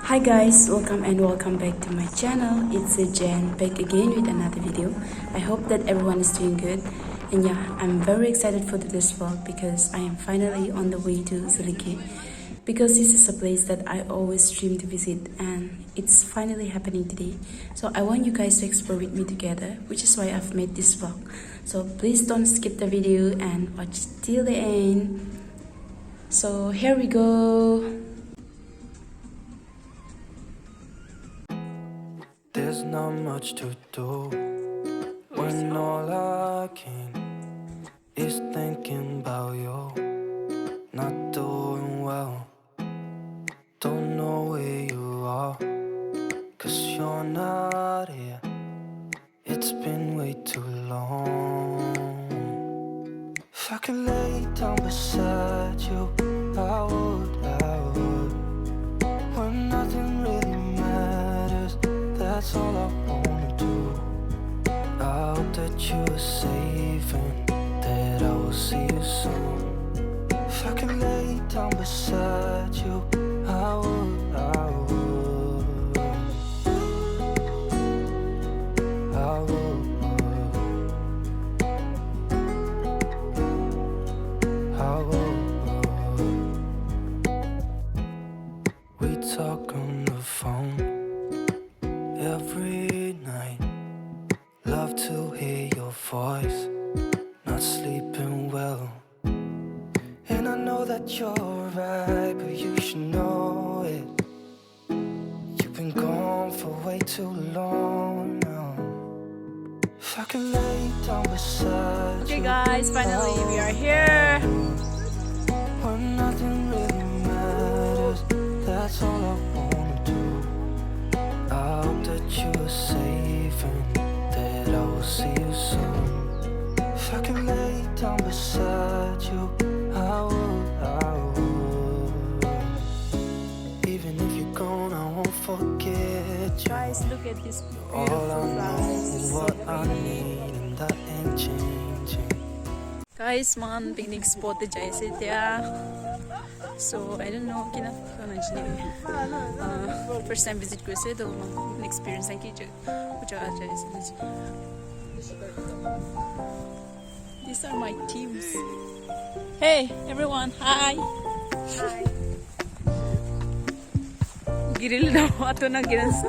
Hi guys, welcome back to my channel. It's Jen back again with another video. I hope that everyone is doing good. And yeah, I'm very excited for today's vlog because I am finally on the way to Dzelekie. Because this is a place that I always dream to visit and it's finally happening today. So I want you guys to explore with me together, which is why I've made this vlog. So please don't skip the video and watch till the end. So here we go. There's not much to do when all I can is thinking about you. Not doing well, don't know where you are, 'cause you're not here. It's been way too long. If I could lay down beside you, I would. When nothing really matters, that's all I wanna do. I hope that you are safe and that I will see you soon. If I could lay down beside you, I would. I would. We talk on the phone every night. Love to hear your voice. Not sleeping well. And I know that you're right, but you should know it. You've been gone for way too long now. If I could lay down beside Okay you, guys, finally we are here. when nothing really matters, that's all I wanna do. I hope that you are safe and that I will see you soon. If I can lay down beside you, I would. Even if you're gone, I won't forget you. Guys, look at this All beautiful I know, flowers. what I need, and that ain't changing. Guys, man, picnic spot the jaise there. So I don't know kina first time visit ko se to experience ki jaga jaise. These are my teams. Hey everyone, hi. Hi. Giril na ato na giras.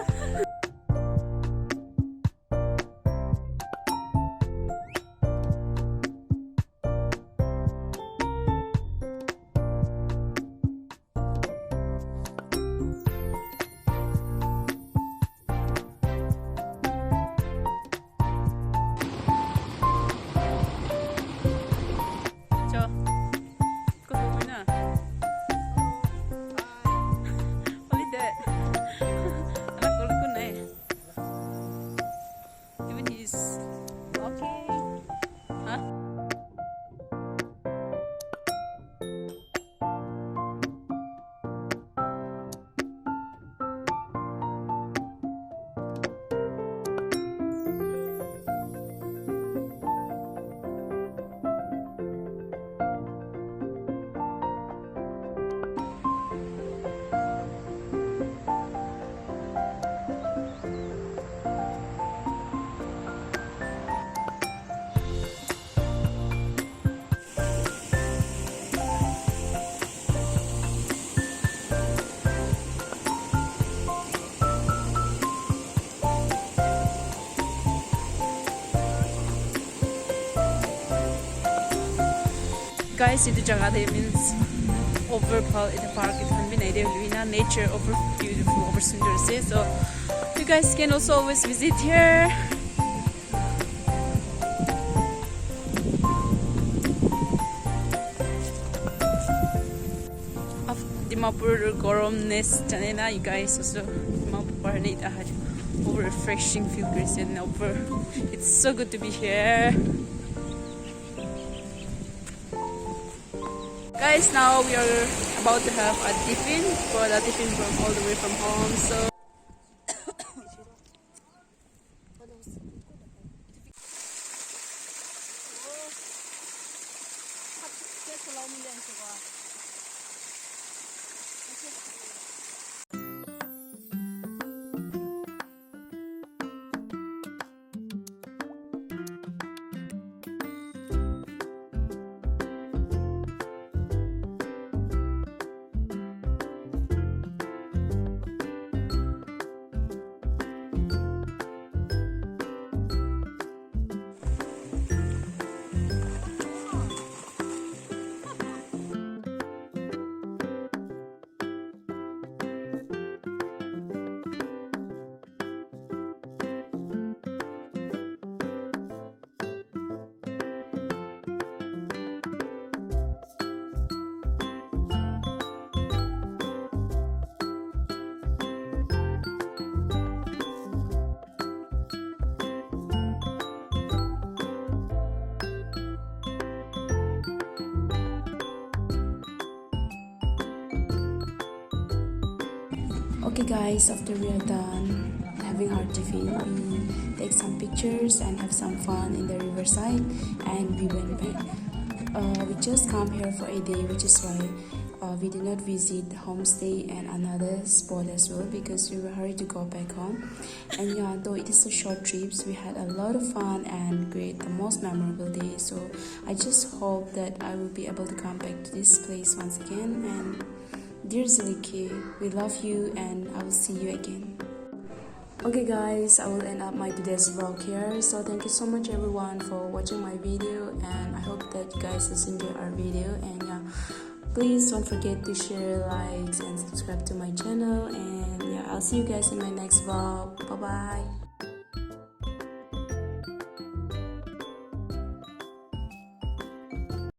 Guys, ito jaga de means over in the park. It can be nature over beautiful, over sundar se. So you guys can also always visit here. Of Dimapur goromness chane na, you guys also Dimapur parade over refreshing feel Christian over. It's so good to be here. Guys, now we are about to have a tiffin from all the way from home. So Okay guys, after we are done having our tiffin, we take some pictures and have some fun in the riverside, and we went back. We just come here for a day, which is why we did not visit the homestay and another spot as well, because we were hurried to go back home. And yeah, though it is a short trip, we had a lot of fun and create the most memorable day. So I just hope that I will be able to come back to this place once again. And dear Dzelekie, we love you and I will see you again. Okay guys, I will end up my today's vlog here. So thank you so much everyone for watching my video, and I hope that you guys has enjoyed our video. And yeah, please don't forget to share, likes and subscribe to my channel. And yeah, I'll see you guys in my next vlog. Bye bye.